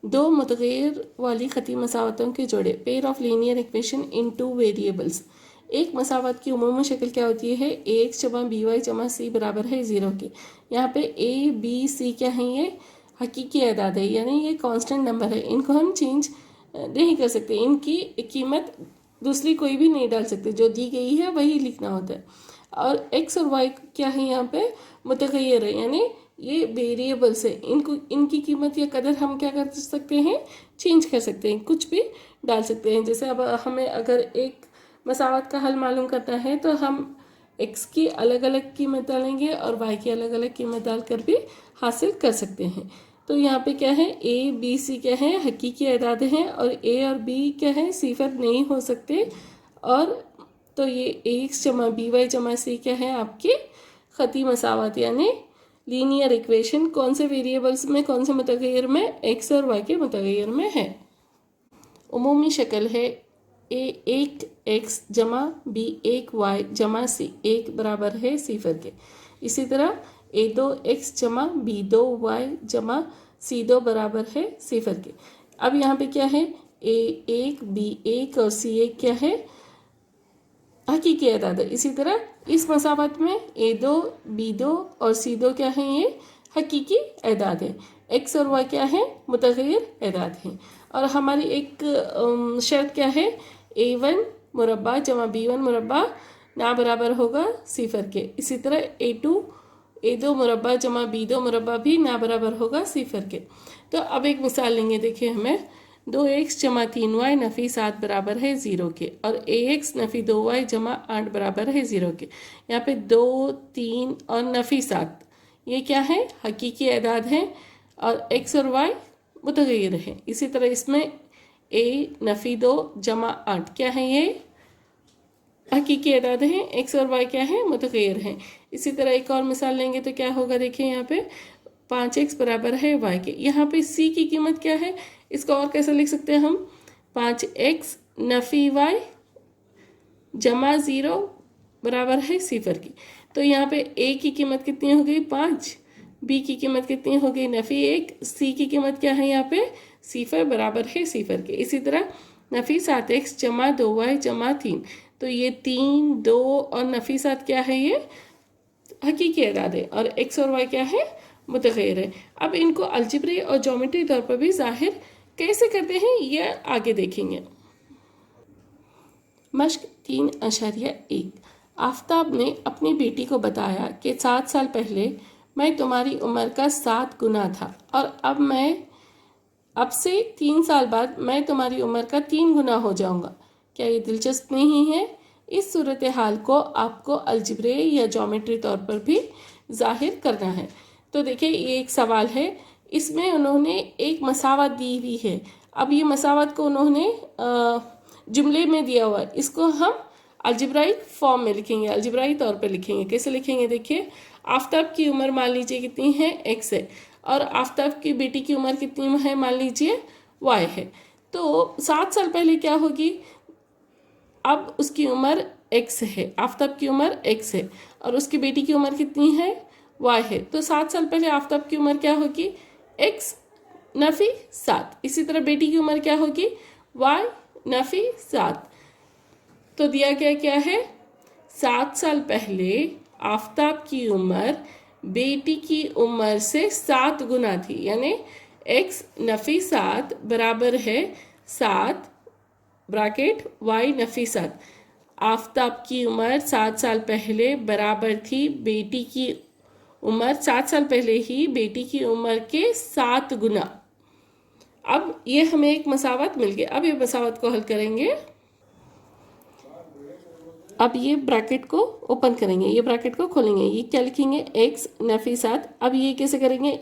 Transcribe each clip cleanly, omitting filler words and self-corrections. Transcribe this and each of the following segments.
दो मुतग़य्यर वाली ख़ती मसावतों के जोड़े, pair of linear equation in two variables. एक मसावत की उमूमी शक्ल क्या होती है, ax जमा बी वाई जमा सी बराबर है 0 के। यहाँ पे a b c क्या है, ये हकीकी अदाद है, यानी ये कांस्टेंट नंबर है, इनको हम चेंज नहीं कर सकते, इनकी कीमत दूसरी कोई भी नहीं डाल सकते, जो दी गई है वही लिखना होता है। और x और y क्या है, यहाँ पे मुतग़य्यर है, यानी ये वेरिएबल्स है, इनको इनकी कीमत या कदर हम क्या कर सकते हैं, चेंज कर सकते हैं, कुछ भी डाल सकते हैं। जैसे अब हमें अगर एक मसावत का हल मालूम करना है तो हम x की अलग अलग कीमत डालेंगे और y की अलग अलग कीमत डालकर भी हासिल कर सकते हैं। तो यहाँ पे क्या है, a b c क्या है, हकीकी अदाद हैं, और a और b क्या है, सिफर नहीं हो सकते। और तो ये ax जमा बी वाई जमा सी क्या है, आपकी ख़ती मसावत यानी लीनियर इक्वेशन कौन से वेरिएबल्स में, कौन से मुतग़य्यर में, x और y के मुतग़य्यर में है। उमूमी शक्ल है a एक x जमा b एक y जमा c एक बराबर है सिफर के। इसी तरह a दो x जमा b दो y जमा c दो बराबर है सिफर के। अब यहाँ पे क्या है, a एक b एक और c एक क्या है, हकीकी अदाद है। इसी तरह इस मसावत में a दो b दो और c दो क्या है, ये हकीकी अदाद है। x और y क्या है, मुतग़य्यर अदाद हैं। और हमारी एक शर्त क्या है, a1 मुरब्बा जमा b1 मुरब्बा ना बराबर होगा सिफर के। इसी तरह a2 मुरब्बा जमा b2 मुरब्बा भी ना बराबर होगा सिफर के। तो अब एक मिसाल लेंगे, देखिए हमें 2x जमा 3y नफ़ी 7 बराबर है 0 के, और ax नफ़ी 2y जमा 8 बराबर है 0 के। यहाँ पे 2 3 और नफ़ी 7 ये क्या है, हकीकी अदाद हैं, और x और y मुतग़य्यर हैं। इसी तरह इसमें a नफ़ी 2 जमा 8 क्या है, ये हकीकी अदाद हैं, x और y क्या है, मुतग़य्यर हैं। इसी तरह एक और मिसाल लेंगे तो क्या होगा, देखिए यहाँ पे 5x बराबर है y के। यहाँ पे c की कीमत क्या है, इसको और कैसे लिख सकते हैं हम, 5x नफ़ी y जमा 0 बराबर है सिफर की। तो यहाँ पे a की कीमत कितनी हो गई, 5, b की कीमत कितनी हो गई, नफ़ी 1, c की कीमत क्या है, यहाँ पे सिफर बराबर है सिफर के। इसी तरह नफ़ी 7x जमा 2y जमा 3, तो ये 3 2 और नफ़ी 7 क्या है, ये हकीकी अदाद है, और x और y क्या है, मुतग़य्यर है। अब इनको अलजेब्रे और ज्योमेट्री तौर पर भी जाहिर कैसे करते हैं, ये आगे देखेंगे। मश्क 3.1। आफताब ने अपनी बेटी को बताया कि 7 साल पहले मैं तुम्हारी उम्र का 7 गुना था, और अब से 3 साल बाद मैं तुम्हारी उम्र का 3 गुना हो जाऊंगा। क्या ये दिलचस्प नहीं है? इस सूरत हाल को आपको अलजेब्रे या ज्योमेट्री तौर पर भी जाहिर करना है। तो देखिए ये एक सवाल है, इसमें उन्होंने एक मसावत दी हुई है। अब ये मसावत को उन्होंने जुमले में दिया हुआ है, इसको हम अलजेब्राइक फॉर्म में लिखेंगे, अलजेब्राई तौर पर लिखेंगे। कैसे लिखेंगे, देखिए आफताब की उम्र मान लीजिए कितनी है, x है, और आफताब की बेटी की उम्र कितनी है, मान लीजिए y है। तो 7 साल पहले क्या होगी, अब उसकी उम्र x है, आफताब की उम्र x है, और उसकी बेटी की उम्र कितनी है, y है। तो 7 साल पहले आफताब की उम्र क्या होगी, x नफ़ी 7। इसी तरह बेटी की उम्र क्या होगी, y नफ़ी 7। तो दिया गया क्या है, 7 साल पहले आफताब की उम्र बेटी की उम्र से 7 गुना थी, यानी x नफ़ी 7 बराबर है 7 ब्रैकेट y नफ़ी 7। आफताब की उम्र 7 साल पहले बराबर थी बेटी की उम्र, 7 साल पहले ही बेटी की उम्र के 7 गुना। अब ये हमें एक मसावत मिल गया। अब ये मसावत को हल करेंगे। अब ये ब्रैकेट को ओपन करेंगे, ये ब्रैकेट को खोलेंगे, ये क्या लिखेंगे, x नफ़ी 7। अब ये कैसे करेंगे,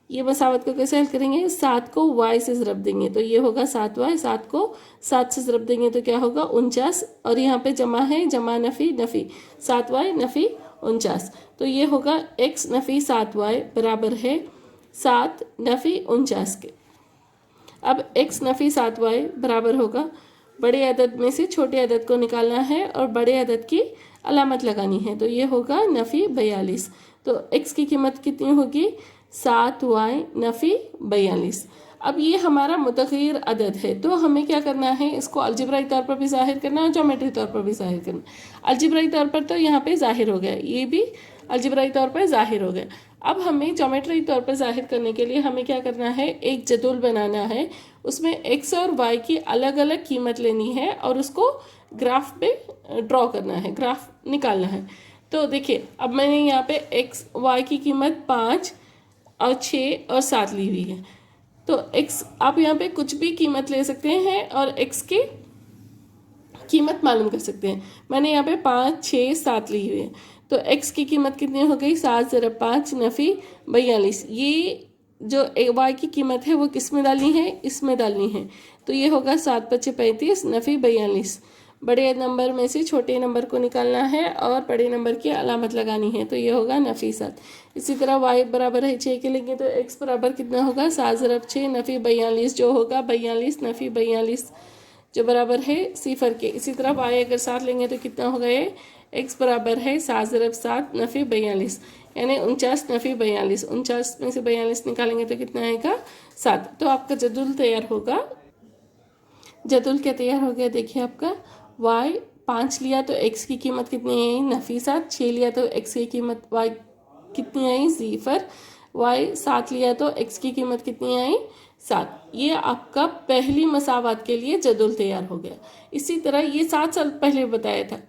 ये मसावत को कैसे हल करेंगे, 7 को y से ज़रब देंगे तो ये होगा 7y, 7 को 7 से ज़रब देंगे तो क्या होगा 49, और यहाँ पे जमा है, जमा नफ़ी नफ़ी 7y नफ़ी 49, तो ये होगा x नफ़ी 7y बराबर है 7 नफ़ी 49 के। अब x नफ़ी 7y बराबर होगा, बड़े अदद में से छोटे अदद को निकालना है और बड़े अदद की अलामत लगानी है, तो ये होगा नफ़ी 42। तो x की कीमत कितनी होगी, 7y नफ़ी 42। अब ये हमारा मुतग़य्यर अदद है, तो हमें क्या करना है, इसको अलजेब्राई तौर पर भी ज़ाहिर करना है और ज्योमेट्री तौर पर भी ज़ाहिर करना है। अलजेब्राई तौर पर तो यहाँ पे ज़ाहिर हो गया, ये भी अलजेब्राई तौर पर ज़ाहिर हो गया। अब हमें ज्योमेट्री तौर पर ज़ाहिर करने के लिए हमें क्या करना है, एक जदूल बनाना है, उसमें एक्स और वाई की अलग अलग कीमत लेनी है और उसको ग्राफ पे ड्रॉ करना है, ग्राफ निकालना है। तो देखिए अब मैंने यहाँ पे एक्स वाई की कीमत 5 और 6 और 7 ली हुई है। तो एक्स आप यहाँ पे कुछ भी कीमत ले सकते हैं और एक्स की कीमत मालूम कर सकते हैं। मैंने यहाँ पे 5, 6, 7 ली हुई है, तो एक्स की कीमत कितनी हो गई, 7 ज़रब 5 नफ़ी 42। ये जो वाई की कीमत है वो किस में डालनी है, इसमें डालनी है, तो ये होगा 7 × 5 = 35 नफ़ी 42। बड़े नंबर में से छोटे नंबर को निकालना है और बड़े नंबर की अलामत लगानी है, तो ये होगा नफ़ी 7। इसी तरह y बराबर है 6 के लेंगे तो x बराबर कितना होगा, 7 ज़रब 6 नफ़ी 42 जो होगा 42 नफ़ी 42 जो बराबर है 0 के। इसी तरह y अगर 7 लेंगे तो कितना होगा, ये x बराबर है 7 ज़रब 7 नफ़ी 42 यानी 49 नफ़ी 42। 49 में से 42 निकालेंगे तो कितना आएगा, 7। तो आपका जदुल तैयार होगा। जदुल क्या तैयार हो गया, देखिए आपका y 5 लिया तो x की कीमत कितनी आई, नफ़ी 7। 6 लिया तो x की कीमत y कितनी आई, 0। y 7 लिया तो x की कीमत कितनी आई, 7। ये आपका पहली मसावत के लिए जदुल तैयार हो गया। इसी तरह ये 7 साल पहले बताया था।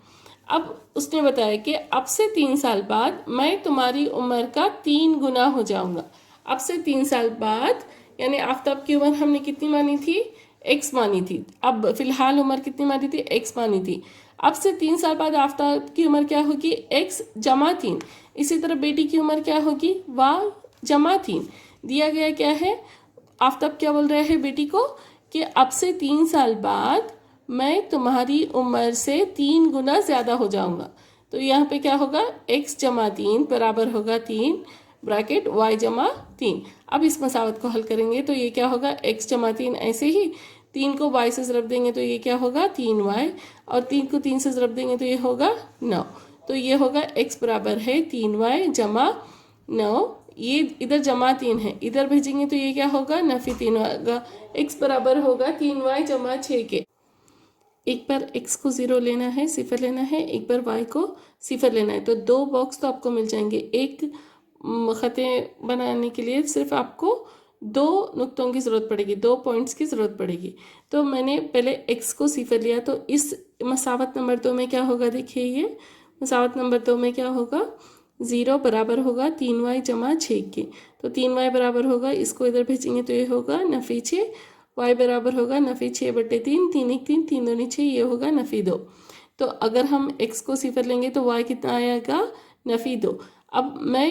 अब उसने बताया कि अब से 3 साल बाद मैं तुम्हारी उम्र का 3 गुना हो जाऊंगा। अब से 3 साल बाद यानी आफ्ताब की उम्र हमने कितनी मानी थी, x मानी थी। अब फिलहाल उम्र कितनी मानी थी, x मानी थी। अब से 3 साल बाद आफ्ताब की उम्र क्या होगी, x + 3। इसी तरह बेटी की उम्र क्या होगी, y + 3। दिया गया क्या है, आफ्ताब क्या बोल रहे हैं बेटी को कि अब से 3 साल बाद मैं तुम्हारी उम्र से 3 गुना ज़्यादा हो जाऊंगा। तो यहाँ पे क्या होगा, x + 3 बराबर होगा 3 ब्रैकेट y = 3। अब इस मसावत को हल करेंगे तो ये क्या होगा, x + 3 ऐसे ही 3 को y से ज़रब देंगे तो ये क्या होगा 3y और 3 को 3 से ज़रब देंगे तो ये होगा 9। तो ये होगा x बराबर है 3y = 9। ये इधर +3 है, इधर भेजेंगे तो ये क्या होगा, नफ़ी 3 होगा। x बराबर होगा 3y = 6 के। एक बार x को 0 लेना है, 0 लेना है, एक बार y को 0 लेना है, तो 2 बॉक्स तो आपको मिल जाएंगे। एक ख़ते बनाने के लिए सिर्फ आपको 2 नुक्तों की ज़रूरत पड़ेगी, 2 पॉइंट्स की ज़रूरत पड़ेगी। तो मैंने पहले x को 0 लिया, तो इस मसावत नंबर 2 में क्या होगा, देखिए ये मसावत नंबर 2 में क्या होगा, 0 बराबर होगा 3y = 6 के। तो 3y बराबर होगा, इसको इधर भेजेंगे तो ये होगा नफ़ी 6। y बराबर होगा नफ़ी 6/3, 3 × 1 = 3, 3 × 2 = 6, ये होगा नफ़ी 2। तो अगर हम x को 0 लेंगे तो y कितना आएगा, नफ़ी 2। अब मैं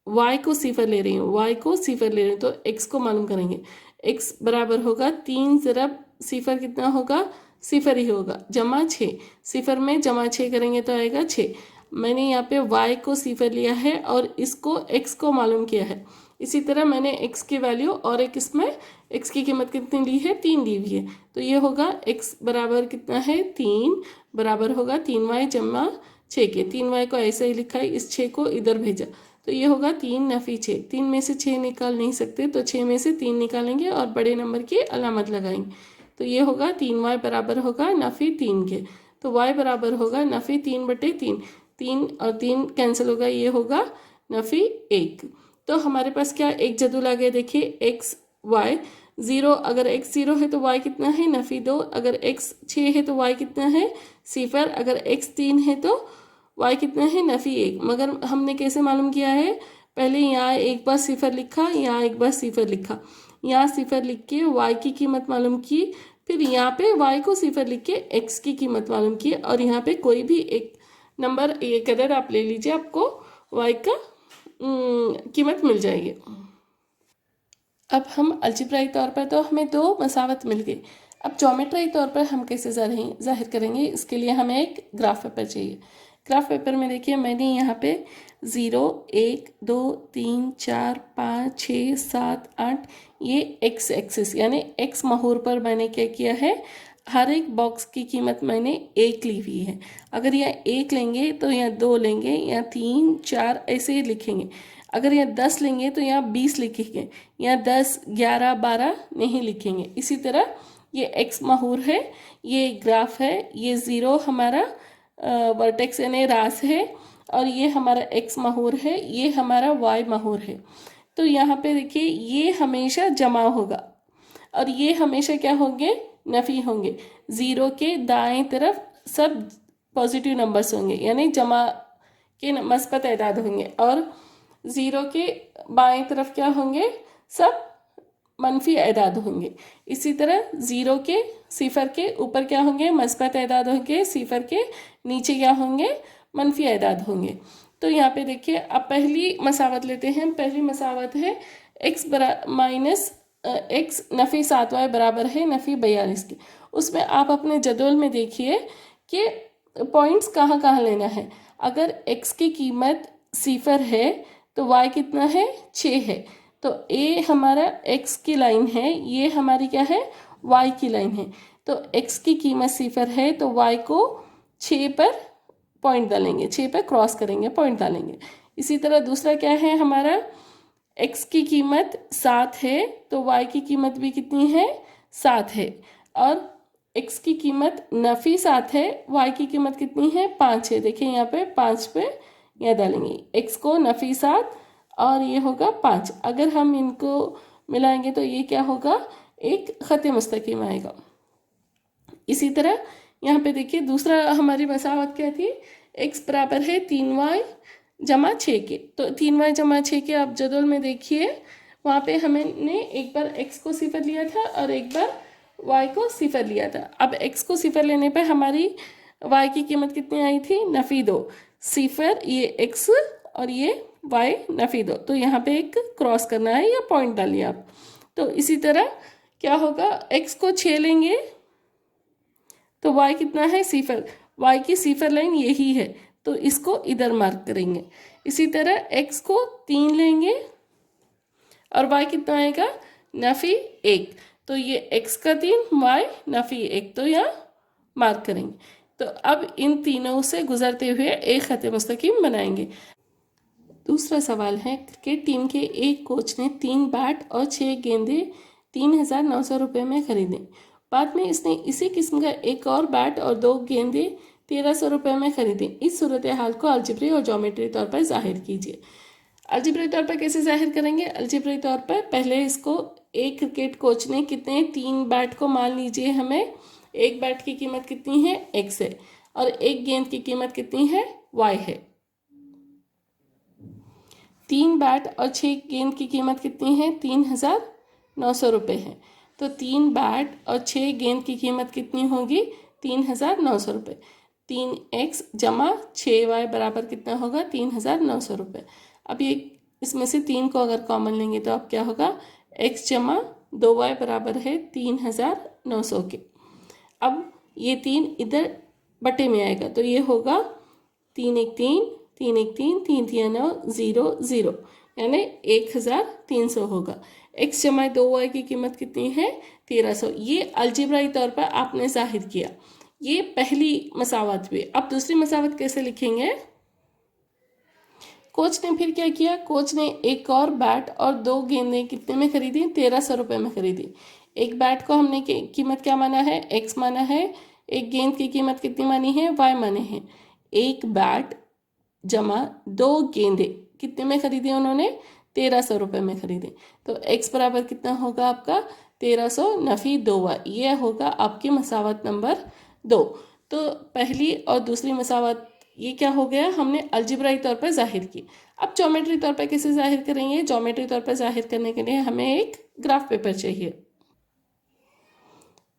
y को 0 ले रही हूँ, y को 0 ले रही हूँ, तो x को मालूम करेंगे। x बराबर होगा 3 ज़रब 0 कितना होगा, 0 ही होगा, +6। 0 में +6 करेंगे तो आएगा 6। मैंने यहाँ पे y को 0 लिया है और इसको x को मालूम किया है। इसी तरह मैंने x की वैल्यू और एक इसमें x की कीमत कितनी ली है, 3 ली हुई है, तो ये होगा x बराबर कितना है, 3 बराबर होगा 3y = 6 के। 3y को ऐसे ही लिखा है, इस 6 को इधर भेजा तो ये होगा 3 नफ़ी 6। 3 में से 6 निकाल नहीं सकते तो 6 में से 3 निकालेंगे और बड़े नंबर की अलामत लगाएंगे, तो ये होगा 3y बराबर होगा नफ़ी 3 के। तो y बराबर होगा नफ़ी 3/3, 3 और 3 कैंसिल होगा, ये होगा नफ़ी 1। तो हमारे पास क्या एक जदुल आ गया, देखिए x y 0, अगर x 0 है तो y कितना है, नफ़ी 2। अगर x 6 है तो y कितना है, 0। अगर x 3 है तो y कितना है, नफ़ी 1। मगर हमने कैसे मालूम किया है, पहले यहाँ एक बार 0 लिखा, यहाँ एक बार 0 लिखा, यहाँ 0 लिख के y की कीमत मालूम की, फिर यहाँ पे y को 0 लिख के x की कीमत मालूम की, और यहाँ पे कोई भी एक नंबर एक अदद आप ले लीजिए, आपको y का कीमत मिल जाएगी। अब हम अलजेब्राई तौर पर तो हमें 2 मसावत मिल गई। अब ज्योमेट्री तौर पर हम कैसे ज़ाहिर करेंगे, इसके लिए हमें एक ग्राफ पेपर चाहिए। ग्राफ पेपर में देखिए मैंने यहाँ पे 0, 1, 2, 3, 4, 5, 6, 7, 8 ये x एक्सिस यानी x महूर पर मैंने क्या किया है, हर एक बॉक्स की कीमत मैंने 1 ली हुई है। अगर यहाँ 1 लेंगे तो यहाँ 2 लेंगे, यहाँ 3, 4 ऐसे ही लिखेंगे। अगर यहाँ 10 लेंगे तो यहाँ 20 लिखेंगे, यहाँ 10, 11, 12 नहीं लिखेंगे। इसी तरह ये एक्स महूर है, ये ग्राफ है, ये 0 हमारा वर्टेक्स यानी रास है, और ये हमारा एक्स महूर है, ये हमारा वाई महूर है। तो यहाँ पे देखिए ये हमेशा जमा होगा और ये हमेशा क्या होंगे, नफ़ी होंगे। 0 के दाएं तरफ सब पॉजिटिव नंबर्स होंगे यानी जमा के मस्बत एदाद होंगे, और 0 के बाएं तरफ क्या होंगे, सब मनफी एदाद होंगे। इसी तरह 0 के सिफर के ऊपर क्या होंगे, मस्बत एदाद होंगे, सिफर के नीचे क्या होंगे, मनफी एदाद होंगे। तो यहाँ पे देखिए अब पहली मसावत लेते हैं। पहली मसावत है x माइनस एक्स नफ़ी 7y बराबर है नफ़ी 42 के। उसमें आप अपने जदवल में देखिए कि पॉइंट्स कहाँ कहाँ लेना है। अगर x की कीमत सिफर है तो y कितना है, 6 है। तो a हमारा x की लाइन है, ये हमारी क्या है, y की लाइन है। तो x की कीमत सिफर है तो y को 6 पर पॉइंट डालेंगे, 6 पर क्रॉस करेंगे, पॉइंट डालेंगे। इसी तरह दूसरा क्या है हमारा, x की कीमत 7 है तो y की कीमत भी कितनी है, 7 है। और x की कीमत नफ़ी 7 है, y की कीमत कितनी है, 5 है। देखिए यहाँ पे 5 पे यहाँ डालेंगे, x को नफ़ी 7 और ये होगा 5। अगर हम इनको मिलाएंगे तो ये क्या होगा, एक ख़त मुस्तकीम आएगा। इसी तरह यहाँ पे देखिए दूसरा हमारी मसावत क्या थी, x बराबर है 3y जमा 6 के। तो 3y जमा 6 के आप जदवल में देखिए, वहाँ पे हमने एक बार x को सिफर लिया था और एक बार y को सिफर लिया था। अब x को सिफर लेने पे हमारी y की कीमत कितनी आई थी, नफ़ी 2। सिफर ये x और ये y नफ़ी 2। तो यहाँ पे एक क्रॉस करना है या पॉइंट डालिए आप। तो इसी तरह क्या होगा, x को 6 लेंगे तो y कितना है, सिफर। y की सिफर लाइन यही है तो इसको इधर मार्क करेंगे। इसी तरह x को 3 लेंगे और y कितना आएगा, नफ़ी 1। तो ये x का 3, y नफ़ी 1, तो यहाँ मार्क करेंगे। तो अब इन तीनों से गुजरते हुए एक ख़त मुस्तकीम बनाएंगे। दूसरा सवाल है, क्रिकेट टीम के एक कोच ने 3 बैट और 6 गेंदे 3,900 रुपये में खरीदे। बाद में इसने इसी किस्म का एक और बैट और 2 गेंदे 1,300 रुपये में खरीदे। इस सूरत हाल को अलजेब्री और ज्योमेट्री तौर पर जाहिर कीजिए। अलजेब्री तौर पर कैसे जाहिर करेंगे, अलजेब्री तौर पर पहले इसको, एक क्रिकेट कोच ने कितने 3 बैट को मान लीजिए, हमें एक बैट की कीमत कितनी है, x है, और एक गेंद की कीमत कितनी है, y है। 3 बैट और 6 गेंद की कीमत कितनी है, 3,900 रुपये है। तो 3 बैट और 6 गेंद की कीमत कितनी होगी, 3,900 रुपये। 3x जमा 6y बराबर कितना होगा, 3,900 रुपये। अब ये इसमें से 3 को अगर कॉमन लेंगे तो अब क्या होगा, x जमा 2y बराबर है 3,900 के। अब ये 3 इधर बटे में आएगा तो ये होगा 3 1 3, 3 1 3, 3 3 9 0 0, यानी 1,300 होगा। x जमा 2y की कीमत कितनी है, 1,300। ये अलजेब्राई तौर पर आपने जाहिर किया। ये पहली मसावत हुई। अब दूसरी मसावत कैसे लिखेंगे, कोच ने फिर क्या किया, कोच ने एक और बैट और 2 गेंदें कितने में खरीदी, 1,300 रुपये में खरीदी। एक बैट को हमने कीमत क्या माना है, x माना है। एक गेंद की कीमत कितनी मानी है, y माने हैं। एक बैट जमा 2 गेंदे कितने में खरीदे उन्होंने, 1,300 रुपये में खरीदे। तो x बराबर कितना होगा आपका, 1,300 नफ़ी 2y। ये होगा आपकी मसावत नंबर 2। तो पहली और दूसरी मसावत ये क्या हो गया, हमने अलजेब्राई तौर पर जाहिर की। अब ज्योमेट्री तौर पर कैसे जाहिर करेंगे, ज्योमेट्री तौर पर जाहिर करने के लिए हमें एक ग्राफ पेपर चाहिए।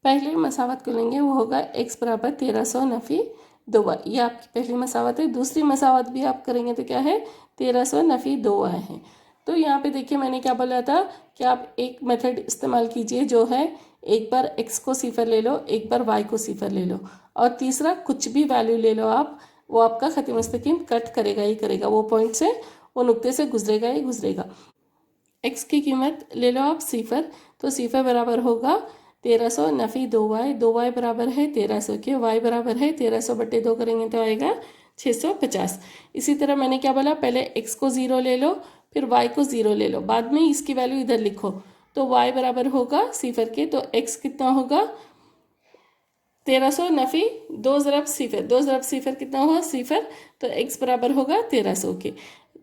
पहले मसावत को लेंगे, वो होगा x बराबर 1,300 नफ़ी 2y। ये आपकी पहली मसावत है। दूसरी मसावत भी आप करेंगे तो क्या है, 1,300 नफ़ी 2y है। तो यहाँ पे देखिए मैंने क्या बोला था कि आप एक मेथड इस्तेमाल कीजिए जो है, एक बार x को सिफर ले लो, एक बार y को सिफर ले लो, और तीसरा कुछ भी वैल्यू ले लो आप, वो आपका ख़त मुस्तकीम कट करेगा ही करेगा, वो पॉइंट से, वो नुक्ते से गुजरेगा ही गुजरेगा। x की कीमत ले लो आप सिफर, तो सिफर बराबर होगा 1,300 नफ़ी 2y। 2y बराबर है 1,300 के, y बराबर है 1,300 बटे 2 करेंगे तो आएगा 650। इसी तरह मैंने क्या बोला, पहले x को 0 ले लो, फिर y को 0 ले लो, बाद में इसकी वैल्यू इधर लिखो, तो y बराबर होगा सिफर के, तो x कितना होगा 1300 नफी 2 ज़रब सिफर, 2 ज़रब सिफर कितना हुआ सिफर, तो x बराबर होगा 1300 के।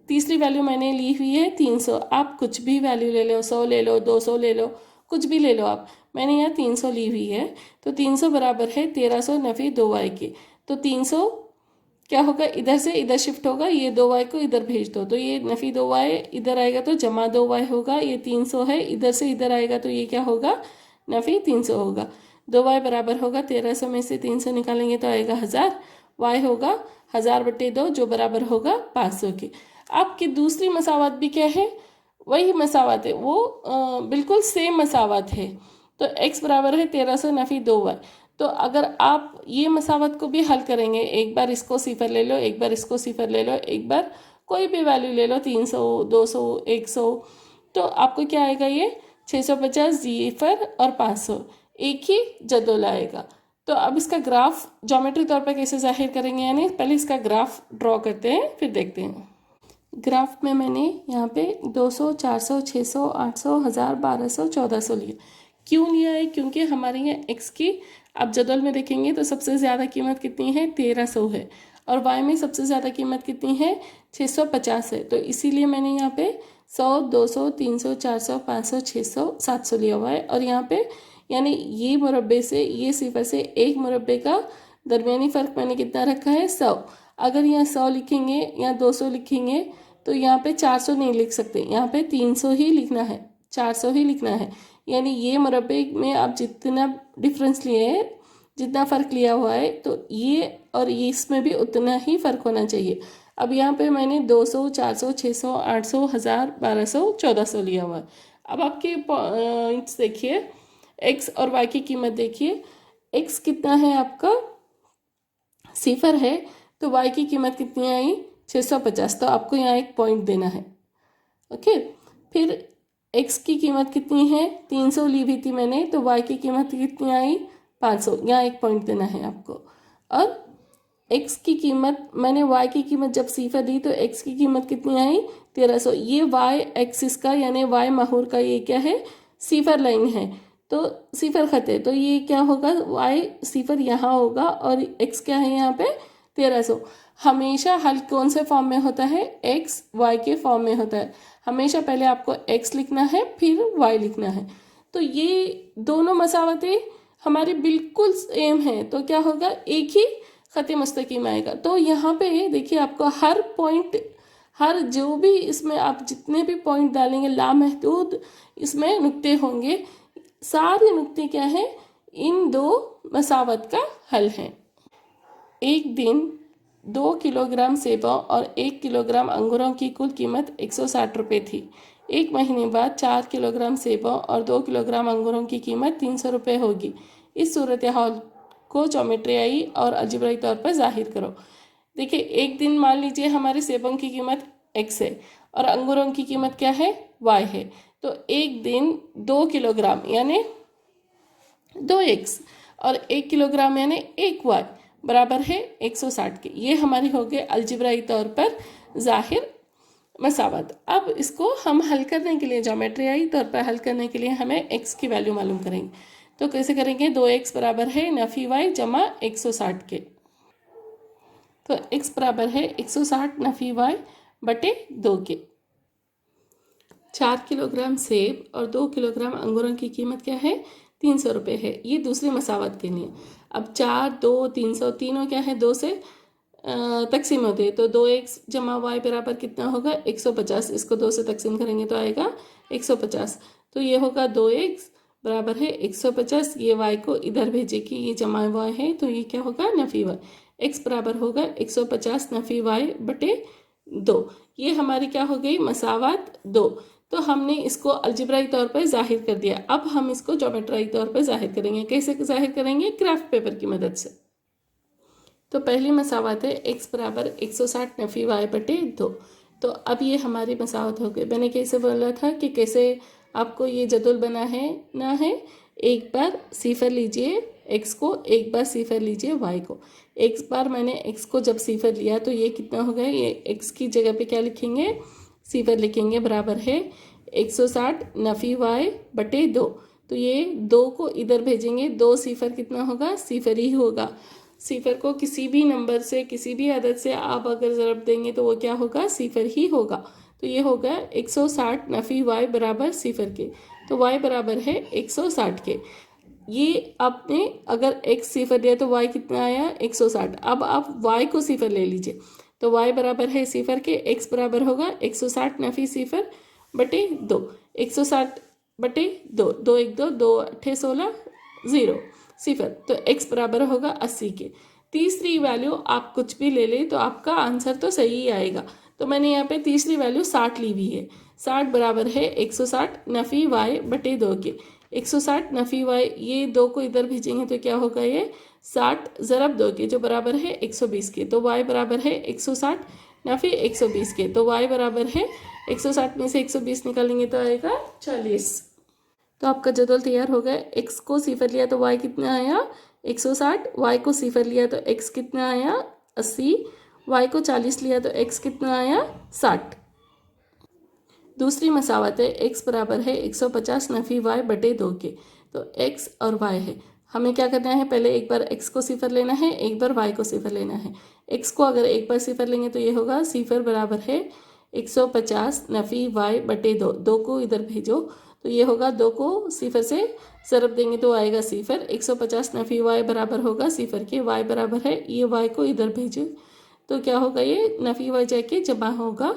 तीसरी वैल्यू मैंने ली हुई है 300, आप कुछ भी वैल्यू ले लो, 100 ले लो, 200 ले लो, कुछ भी ले लो आप, मैंने यहाँ 300 ली हुई है, तो 300 बराबर है 1300 नफी 2y के। तो 300 क्या होगा, इधर से इधर शिफ्ट होगा, ये 2y को इधर भेज दो, तो ये नफी 2y इधर आएगा तो जमा 2y होगा, ये 300 है, इधर से इधर आएगा तो ये क्या होगा नफी 300 होगा। 2y बराबर होगा 1300 में से 300 निकालेंगे तो आएगा 1000, y होगा 1000/2 जो बराबर होगा 500 के। आपकी दूसरी मसावत भी क्या है, वही मसावत है, वो बिल्कुल सेम मसावत है। तो x बराबर है 1300 नफी 2y। तो अगर आप ये मसावत को भी हल करेंगे, एक बार इसको सिफर ले लो, एक बार इसको सिफर ले लो, एक बार कोई भी वैल्यू ले लो, 300 200 100, तो आपको क्या आएगा, ये 650 सिफर और 500 एक ही जदोल आएगा। तो अब इसका ग्राफ ज्योमेट्री तौर पर कैसे जाहिर करेंगे, यानी पहले इसका ग्राफ ड्रॉ करते हैं फिर देखते हैं। ग्राफ में मैंने यहाँ पे 200 400 600 800 1000 1200 1400 लिया। क्यों लिया है, क्योंकि हमारे यहाँ x की आप जदवल में देखेंगे तो सबसे ज़्यादा कीमत कितनी है 1300 है, और y में सबसे ज़्यादा कीमत कितनी है 650 है। तो इसीलिए मैंने यहाँ पे 100 200 300 400 500 600 700 लिया हुआ है। और यहाँ पे यानी ये मुरब्बे से ये सिफर से एक मुरब्बे का दरमियानी फ़र्क मैंने कितना रखा है 100। अगर यहाँ 100 लिखेंगे या 200 लिखेंगे तो यहाँ पे 400 नहीं लिख सकते, यहाँ पे 300 ही लिखना है, 400 ही लिखना है। यानी ये मुरब्बे में आप जितना डिफरेंस लिए हैं, जितना फ़र्क लिया हुआ है, तो ये और ये इसमें भी उतना ही फ़र्क होना चाहिए। अब यहाँ पे मैंने 200 400 600 800 1000 1200 1400 लिया हुआ है। अब आपके पॉइंट्स देखिए, x और y की कीमत देखिए, x कितना है आपका सिफर है, तो y की कीमत कितनी आई 650, तो आपको यहाँ एक पॉइंट देना है। ओके, फिर x की कीमत कितनी है 300 ली हुई थी मैंने, तो y की कीमत कितनी आई 500, यहाँ एक पॉइंट देना है आपको। और x की कीमत मैंने y की कीमत जब सिफर दी तो x की कीमत कितनी आई 1300। ये y एक्सिस का यानी y महूर का ये क्या है सिफर लाइन है, तो सिफर खत है, तो ये क्या होगा y सिफर यहाँ होगा और x क्या है यहाँ पे 1300। हमेशा हल कौन से फॉर्म में होता है, x y के फॉर्म में होता है। हमेशा पहले आपको x लिखना है फिर y लिखना है। तो ये दोनों मसावतें हमारी बिल्कुल सेम है, तो क्या होगा एक ही खत मुस्तकीम आएगा। तो यहाँ पे देखिए आपको हर पॉइंट, हर जो भी इसमें आप जितने भी पॉइंट डालेंगे लामहदूद इसमें नुक्ते होंगे, सारे नुक्ते क्या हैं इन दो मसावत का हल है। एक दिन 2 किलोग्राम सेबों और 1 किलोग्राम अंगूरों की कुल कीमत 160 रुपये थी। एक महीने बाद 4 किलोग्राम सेबों और 2 किलोग्राम अंगूरों की कीमत 300 रुपये होगी। इस सूरत हाल को ज्योमेट्रियाई और अलजेब्राई तौर पर जाहिर करो। देखिए, एक दिन मान लीजिए हमारे सेबों की कीमत x है और अंगूरों की कीमत क्या है y है, तो एक दिन 2 किलोग्राम यानी 2x और 1 किलोग्राम यानी 1y बराबर है 160 के। ये हमारी हो गए अलजेब्राई तौर पर जाहिर मसावत। अब इसको हम हल करने के लिए, ज्योमेट्रियाई तौर पर हल करने के लिए हमें x की वैल्यू मालूम करेंगे। तो कैसे करेंगे, 2x बराबर है नफी y जमा 160 के। तो x बराबर है 160 नफी y बटे 2 के। 4 किलोग्राम सेब और 2 किलोग्राम अंगूरों की कीमत क्या है 300 रुपये है। ये दूसरी मसावत के लिए। अब 4 2 300 तीनों क्या है 2 से तकसीम होते हैं, तो 2x जमा y बराबर कितना होगा 150। इसको 2 से तकसीम करेंगे तो आएगा 150। तो ये होगा 2x बराबर है 150। ये y को इधर भेजेगी, ये जमा y है, तो ये क्या होगा नफी y। x बराबर होगा 150 नफी y बटे 2। ये हमारी क्या हो गई मसावत 2। तो हमने इसको अलजेब्राई तौर पर जाहिर कर दिया। अब हम इसको ज्योमेट्रियाई तौर पर जाहिर करेंगे। कैसे जाहिर करेंगे, ग्राफ पेपर की मदद से। तो पहली मसावत है x बराबर 160 नफी y बटे 2। तो अब ये हमारी मसावत हो गई। मैंने कैसे बोला था कि कैसे आपको ये जदुल बना है ना है, एक बार सिफर लीजिए x को, एक बार सिफर लीजिए y को। एक बार मैंने x को जब सिफर लिया तो ये कितना हो गया, ये x की जगह पे क्या लिखेंगे सिफर लिखेंगे बराबर है 160 नफ़ी y बटे 2। तो ये 2 को इधर भेजेंगे, 2 सिफर कितना होगा, सिफर ही होगा। सिफर को किसी भी नंबर से, किसी भी अदद से आप अगर ज़रब देंगे तो वो क्या होगा, सिफर ही होगा। तो ये होगा 160 नफ़ी y बराबर सिफर के। तो y बराबर है 160 के। ये आपने अगर x सिफर दिया तो y कितना आया, 160। अब आप y को सिफर ले लीजिए, तो y बराबर है सिफर के, x बराबर होगा 160 नफ़ी सिफर बटे 2। 160 बटे 2, 2 1 2, 2 8 16 0 सिफर। तो x बराबर होगा 80 के। तीसरी वैल्यू आप कुछ भी ले लें तो आपका आंसर तो सही ही आएगा। तो मैंने यहाँ पे तीसरी वैल्यू 60 ली हुई है। 60 बराबर है 160 नफ़ी y बटे 2 के। 160 नफ़ी y, ये 2 को इधर भेजेंगे तो क्या होगा, ये 60 ज़रब 2 के, जो बराबर है 120 के। तो y बराबर है 160 नफ़ी 120 के। तो y बराबर है 160 में से 120 निकालेंगे तो आएगा 40। तो आपका जदवल तैयार हो गया। x को सिफर लिया तो y कितना आया, 160। y को सिफर लिया तो x कितना आया, 80। y को 40 लिया तो x कितना आया, 60। दूसरी मसावत है x बराबर है 150 नफ़ी y बटे 2 के। तो x और y है, हमें क्या करना है, पहले एक बार x को सिफर लेना है, एक बार y को सिफर लेना है। x को अगर एक बार सिफर लेंगे तो ये होगा सिफर बराबर है 150 नफ़ी y बटे 2। 2 को इधर भेजो तो ये होगा, 2 को सिफर से ज़रब देंगे तो आएगा सिफर। 150 नफ़ी y बराबर होगा सिफर के। y बराबर है, ये y को इधर भेजो तो क्या होगा, ये नफ़ी y जाके जमा होगा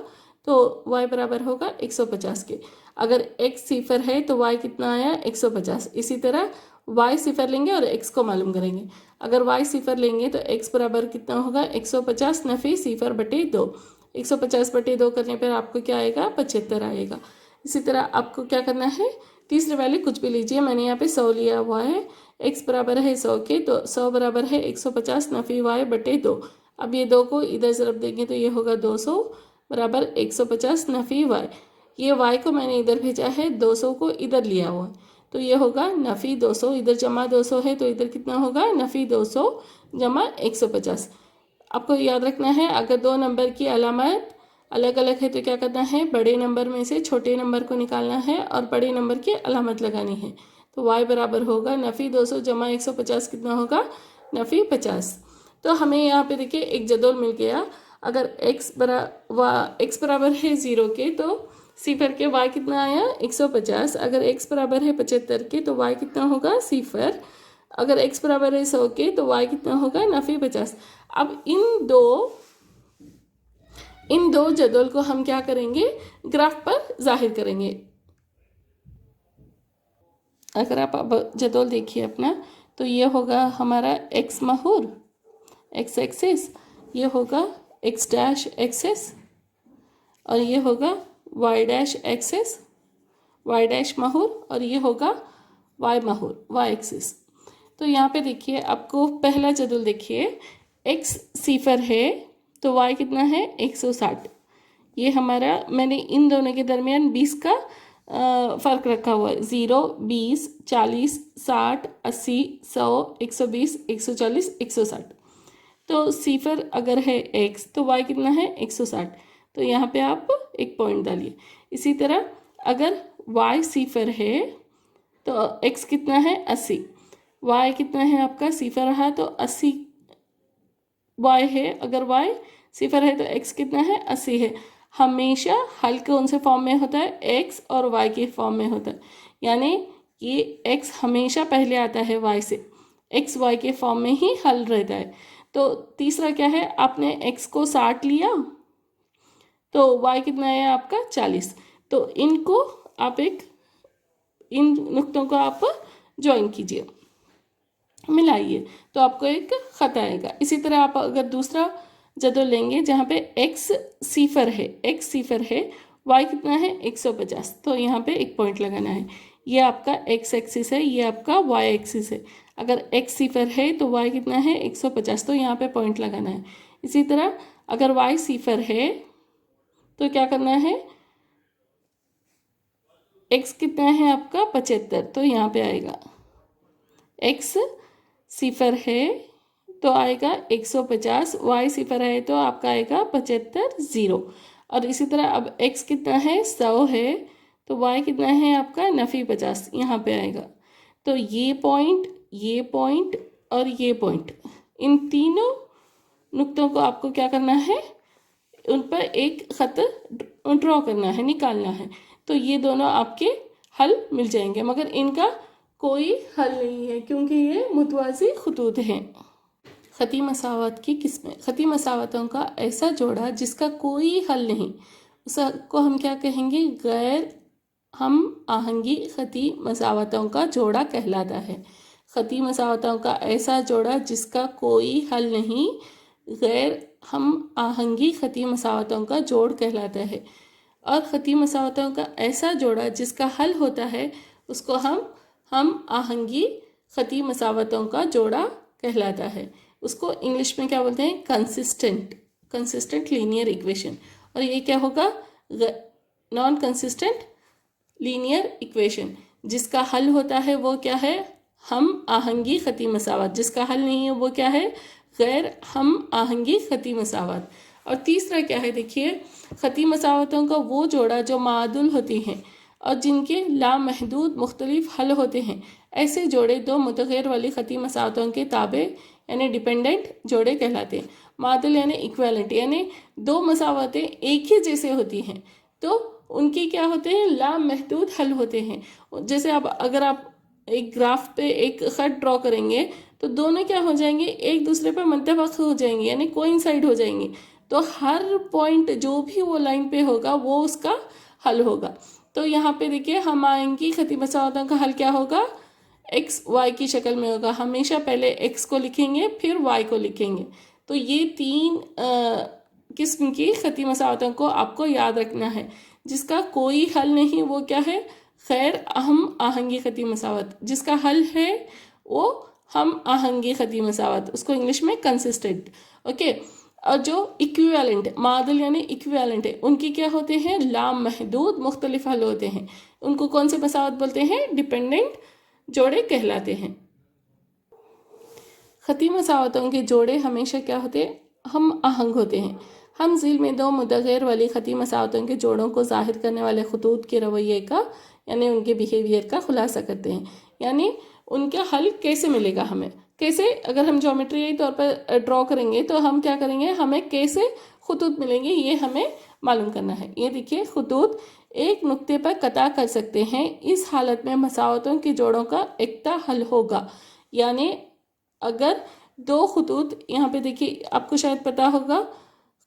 तो y बराबर होगा 150 के। अगर x सिफर है तो y कितना आया, 150। इसी तरह y सिफर लेंगे और x को मालूम करेंगे। अगर y सिफर लेंगे तो x बराबर कितना होगा, 150 नफ़ी सिफर बटे 2। 150 बटे 2 करने पर आपको क्या आएगा, 75 आएगा। इसी तरह आपको क्या करना है, तीसरी वैल्यू कुछ भी लीजिए। मैंने यहाँ पे 100 लिया हुआ है, x बराबर है 100 के, तो 100 बराबर है 150 नफ़ी y बटे 2। अब ये 2 को इधर ज़रब देंगे तो ये होगा 200 बराबर 150 नफ़ी y। ये y को मैंने इधर भेजा है, 200 को इधर लिया हुआ है, तो ये होगा नफ़ी 200, इधर जमा 200 है तो इधर कितना होगा, नफ़ी 200 जमा 150। आपको याद रखना है, अगर दो नंबर की अलामत अलग अलग है तो क्या करना है, बड़े नंबर में से छोटे नंबर को निकालना है और बड़े नंबर की अलामत लगानी है। तो y बराबर होगा नफ़ी 200 जमा 150, कितना होगा, नफ़ी 50। तो हमें यहाँ पे देखिए एक जदौल मिल गया। अगर x बराबर है 0 के तो सिफर के y कितना आया, 150। अगर x बराबर है 75 के तो y कितना होगा, सिफर। अगर x बराबर है 100 के तो y कितना होगा, नफ़ी 50। अब इन दो जदवल को हम क्या करेंगे, ग्राफ पर जाहिर करेंगे। अगर आप अब जदवल देखिए अपना, तो ये होगा हमारा x महूर, x एक्सिस, ये होगा x डैश एक्सिस, और ये होगा y dash axis, y dash महूर, और ये होगा y महूर, y एक्सिस। तो यहाँ पे देखिए, आपको पहला जदवल देखिए, x सिफर है तो y कितना है, 160। ये हमारा, मैंने इन दोनों के दरमियान 20 का फ़र्क रखा हुआ है। 0, 20, 40, 60, 80, 100, 120, 140, 160। तो सिफर अगर है x तो y कितना है, 160। तो यहाँ पे आप एक पॉइंट डालिए। इसी तरह अगर y सिफर है तो x कितना है, 80। y कितना है आपका, सिफर रहा तो 80 y है। अगर y सिफर है तो x कितना है, 80 है। हमेशा हल कौन से फॉर्म में होता है, x और y के फॉर्म में होता है। यानी ये x हमेशा पहले आता है y से, x y के फॉर्म में ही हल रहता है। तो तीसरा क्या है, आपने x को 60 लिया तो y कितना है आपका, 40। तो इनको आप इन नुक्तों को आप ज्वाइन कीजिए, मिलाइए, तो आपको एक खत आएगा। इसी तरह आप अगर दूसरा जदवल लेंगे जहाँ पे x सिफर है, y कितना है, 150। तो यहाँ पे एक पॉइंट लगाना है। ये आपका x एक्सिस है, ये आपका y एक्सिस है। अगर x सिफर है तो y कितना है, 150। तो यहाँ पे पॉइंट लगाना है। इसी तरह अगर y सिफर है तो क्या करना है, x कितना है आपका, 75। तो यहाँ पे आएगा x सिफर है तो आएगा 150, y सिफर है तो आपका आएगा 75 0। और इसी तरह अब x कितना है 100 है, तो y कितना है आपका नफ़ी 50 यहाँ पे आएगा। तो ये पॉइंट और ये पॉइंट, इन तीनों नुक्तों को आपको क्या करना है, उन पर एक खत ड्रॉ करना है, निकालना है। तो ये दोनों आपके हल मिल जाएंगे, मगर इनका कोई हल नहीं है क्योंकि ये मुतवाज़ी खुतूत हैं। खती मसावत की किस्में, खती मसावतों का ऐसा जोड़ा जिसका कोई हल नहीं, उसको हम क्या कहेंगे, गैर हम आहंगी खती मसावतों का जोड़ा कहलाता है। खती मसावतों का ऐसा जोड़ा जिसका कोई हल नहीं, गैर हम आहंगी खती मसावतों का जोड़ कहलाता है। और खती मसावतों का ऐसा जोड़ा जिसका हल होता है, उसको हम आहंगी खती मसावतों का जोड़ा कहलाता है। उसको इंग्लिश में क्या बोलते हैं, कंसिस्टेंट लीनियर इक्वेशन। और ये क्या होगा, नॉन कंसिस्टेंट लीनियर इक्वेशन। जिसका हल होता है वो क्या है, हम आहंगी खती मसावत, जिसका हल नहीं है वो क्या है, गैर हम आहंगी खती मसावत। और तीसरा क्या है, देखिए, खती मसावतों का वो जोड़ा जो मादुल होती हैं और जिनके लामहदूद मुख्तलिफ हल होते हैं। ऐसे जोड़े दो मुतगैर वाली खती मसावतों के ताबे यानी डिपेंडेंट जोड़े कहलाते हैं। मादुल यानी इक्वेलेंट, यानी दो मसावतें एक ही जैसे होती हैं तो उनके क्या होते हैं, लामहदूद हल होते हैं। जैसे अब अगर आप एक ग्राफ पे एक खत ड्रॉ करेंगे तो दोनों क्या हो जाएंगे, एक दूसरे पर मुत्तफ़िक़ हो जाएंगे, यानी कोइंसाइड हो जाएंगे। तो हर पॉइंट जो भी वो लाइन पे होगा वो उसका हल होगा। तो यहाँ पे देखिए, हम आएंगी खती मसावतों का हल क्या होगा, एक्स वाई की शक्ल में होगा। हमेशा पहले एक्स को लिखेंगे फिर वाई को लिखेंगे। तो ये तीन किस्म की खती मसावतों को आपको याद रखना है। जिसका कोई हल नहीं वो क्या है, खैर हम आहंगी खती मसावत। जिसका हल है वो हम आहंगी खती मसावत, उसको इंग्लिश में कंसिस्टेंट। ओके। और जो इक्विवेलेंट, मादल यानी इक्विवेलेंट है, उनकी क्या होते हैं, लामहदूद मुख्तलिफ हल होते हैं। उनको कौन से मसावत बोलते हैं, डिपेंडेंट जोड़े कहलाते हैं। खती मसावतों के जोड़े हमेशा क्या होते हैं, हम आहंग होते हैं। हम ज़ील में दो मुतगैर वाली खती मसावतों के जोड़ों को ज़ाहिर करने वाले खतूत के रवैये का यानी उनके बिहेवियर का खुलासा करते हैं। यानी उनका हल कैसे मिलेगा हमें, कैसे, अगर हम ज्योमेट्री तौर पर ड्रॉ करेंगे तो हम क्या करेंगे, हमें कैसे खतूत मिलेंगे ये हमें मालूम करना है। ये देखिए, खतूत एक नुक्ते पर कता कर सकते हैं, इस हालत में मसावतों के जोड़ों का एकता हल होगा। यानी अगर दो खतूत, यहाँ पे देखिए आपको शायद पता होगा,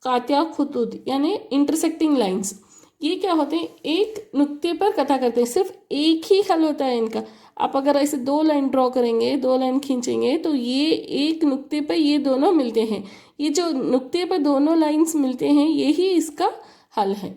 कातिया खतूत यानी इंटरसेक्टिंग लाइंस, ये क्या होते हैं, एक नुक्ते पर कथा करते हैं, सिर्फ एक ही हल होता है इनका। आप अगर ऐसे दो लाइन ड्रॉ करेंगे, दो लाइन खींचेंगे तो ये एक नुक्ते पर ये दोनों मिलते हैं। ये जो नुक्ते पर दोनों लाइंस मिलते हैं यही इसका हल है,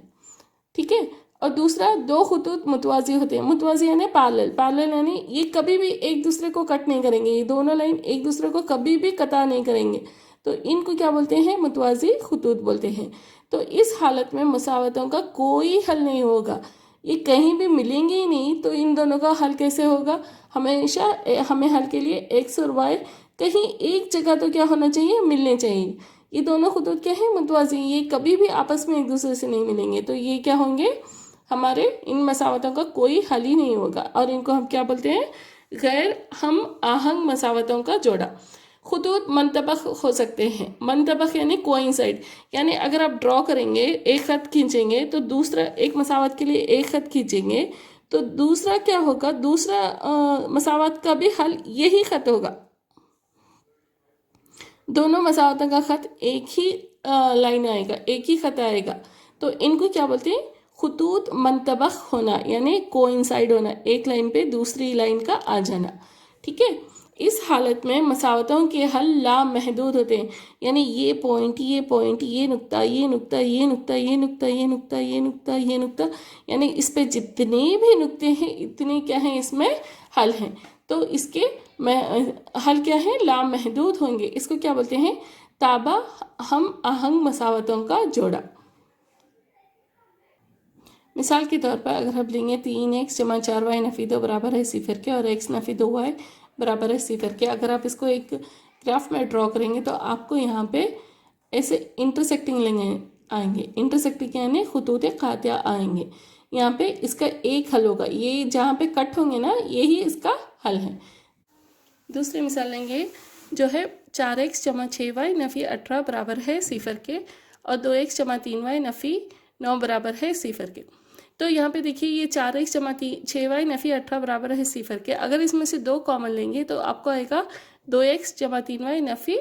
ठीक है। और दूसरा, दो खतूत मुतवाज़ी होते हैं। मुतवाज़ी यानी पैरेलल यानी ये कभी भी एक दूसरे को कट नहीं करेंगे, ये दोनों लाइन एक दूसरे को कभी भी कता नहीं करेंगे। तो इनको क्या बोलते हैं, मुतवाज़ी खतूत बोलते हैं। तो इस हालत में मसावतों का कोई हल नहीं होगा, ये कहीं भी मिलेंगे ही नहीं। तो इन दोनों का हल कैसे होगा, हमेशा हमें हल के लिए एक्स और वाई कहीं एक जगह तो क्या होना चाहिए, मिलने चाहिए। ये दोनों खतूत क्या है, मुतवाज़ी, ये कभी भी आपस में एक दूसरे से नहीं मिलेंगे। तो ये क्या होंगे, हमारे इन मसावतों का कोई हल ही नहीं होगा। और इनको हम क्या बोलते हैं, गैर हम आहंग मसावतों का जोड़ा। खतूत मनतबक हो सकते हैं, मनतबक यानी कोइंसाइड, यानी अगर आप ड्रॉ करेंगे, एक खत खींचेंगे तो दूसरा, एक मसावत के लिए एक खत खींचेंगे तो दूसरा क्या होगा, दूसरा मसावत का भी हल यही खत होगा। दोनों मसावतों का खत एक ही लाइन आएगा, एक ही खत आएगा। तो इनको क्या बोलते हैं, खतूत मनतबक होना यानी कोइंसाइड होना, एक लाइन पे दूसरी लाइन का आ जाना, ठीक है। इस हालत में मसावतों के हल लामहदूद होते हैं, यानी ये पॉइंट, ये पॉइंट, ये नुक्ता, ये नुक्ता, ये नुक्ता, ये नुक्ता, ये नुक्ता, ये नुक्ता, ये नुक्ता, यानी इस पे जितने भी नुक्ते हैं इतने क्या हैं, इसमें हल हैं। तो इसके हल क्या है, लामहदूद होंगे। इसको क्या बोलते हैं, ताबा हम आहंग मसावतों का जोड़ा। मिसाल के तौर पर अगर हम लेंगे 3x जमा 4y नफ़ी 2 बराबर है 0 के और x नफ़ी 2y बराबर है 0 के। अगर आप इसको एक ग्राफ में ड्रॉ करेंगे तो आपको यहाँ पे ऐसे इंटरसेक्टिंग आएंगे। इंटरसेक्टिंग यानी खतूत कातिया आएंगे। यहाँ पे इसका एक हल होगा, ये जहाँ पे कट होंगे ना यही इसका हल है। दूसरी मिसाल लेंगे जो है 4x जमा 6y नफ़ी 18 बराबर है 0 के और 2x जमा 3y नफ़ी 9 बराबर है 0 के। तो यहाँ पे देखिए ये 4x जमा 6y नफ़ी 18 बराबर है 0 के। अगर इसमें से 2 कॉमन लेंगे तो आपको आएगा 2x जमा 3y नफ़ी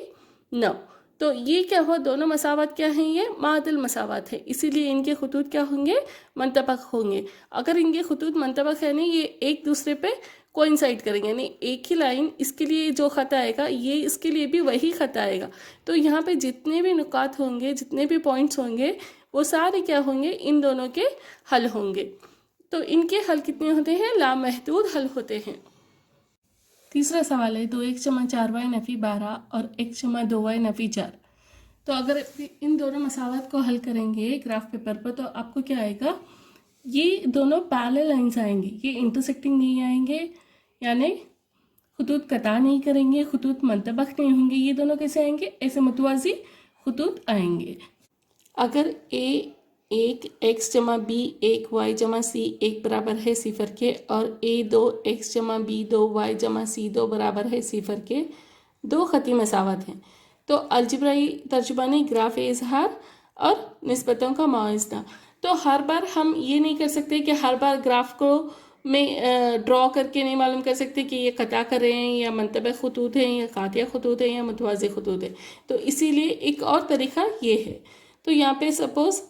9। तो ये क्या हुआ, दोनों मसावत क्या हैं, ये मादिल मसावत है, इसीलिए इनके खतूत क्या होंगे, मंतबक होंगे। अगर इनके खतूत मंतबक है नहीं, ये एक दूसरे पे कोइंसाइड करेंगे, यानी एक ही लाइन इसके लिए जो ख़त आएगा ये इसके लिए भी वही ख़त आएगा। तो यहाँ पे जितने भी नुकात होंगे, जितने भी पॉइंट्स होंगे, वो सारे क्या होंगे, इन दोनों के हल होंगे। तो इनके हल कितने होते हैं, लामहदूद हल होते हैं। तीसरा सवाल है 2x जमा 4y नफ़ी 12 और x जमा 2y नफ़ी 4। तो अगर इन दोनों मसावत को हल करेंगे ग्राफ पेपर पर तो आपको क्या आएगा, ये दोनों पैरेलल लाइंस आएंगी, ये इंटरसेक्टिंग नहीं आएंगे, यानी खतूत कता नहीं करेंगे, खतूत मंतबक नहीं होंगे। ये दोनों कैसे आएंगे, ऐसे मुतवाज़ी खतूत आएंगे। अगर एक x जमा बी 1 y जमा सी 1 बराबर है 0 के और a 2 x जमा बी 2 y जमा सी 2 बराबर है 0 के, दो ख़ती मसावत हैं, तो अलजब्राई तर्जुमानी ग्राफ इजहार और निस्बतों का मुआवजा। तो हर बार हम ये नहीं कर सकते कि हर बार ग्राफ को में ड्रॉ करके नहीं मालूम कर सकते कि ये कता कर रहे हैं या मंतबक खतूत हैं या कातिया खतूत हैं या मुतवाज़ी खतूत हैं। तो इसीलिए एक और तरीक़ा ये है। तो यहाँ पे सपोज़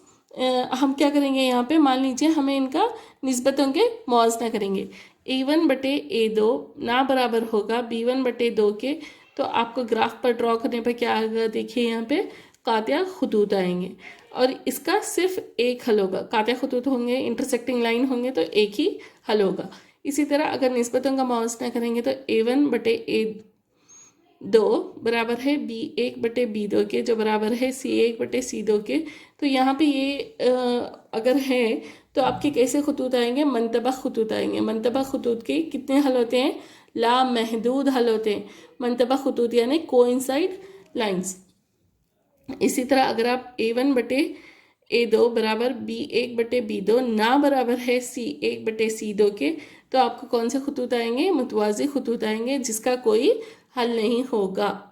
हम क्या करेंगे, यहाँ पे मान लीजिए हमें इनका निस्बतों के मुआवजा करेंगे। a1 बटे a2 ना बराबर होगा b1 बटे 2 के। तो आपको ग्राफ पर ड्रॉ करने पर क्या आएगा, देखिए यहाँ पे कातिया खतूत आएंगे और इसका सिर्फ एक हल होगा। कातिया खतूत होंगे, इंटरसेक्टिंग लाइन होंगे तो एक ही हल होगा। इसी तरह अगर निस्बतों का मुआवजा करेंगे तो a1 बटे a2 बराबर है b1 बटे b2 के, जो बराबर है c1 बटे c2 के। तो यहाँ पे ये अगर है तो आपके कैसे खतूत आएंगे, मंतबक खतूत आएंगे। मंतबक खतूत के कितने हल होते हैं, लामहदूद हल होते हैं। मंतबक खतूत यानी कोइंसाइड लाइंस। इसी तरह अगर आप a1 बटे a2 बराबर b1 बटे b2 ना बराबर है c1 बटे c2 के, तो आपको कौन से खतूत आएंगे, मुतवाज़ी खतूत आएंगे जिसका कोई हल नहीं होगा।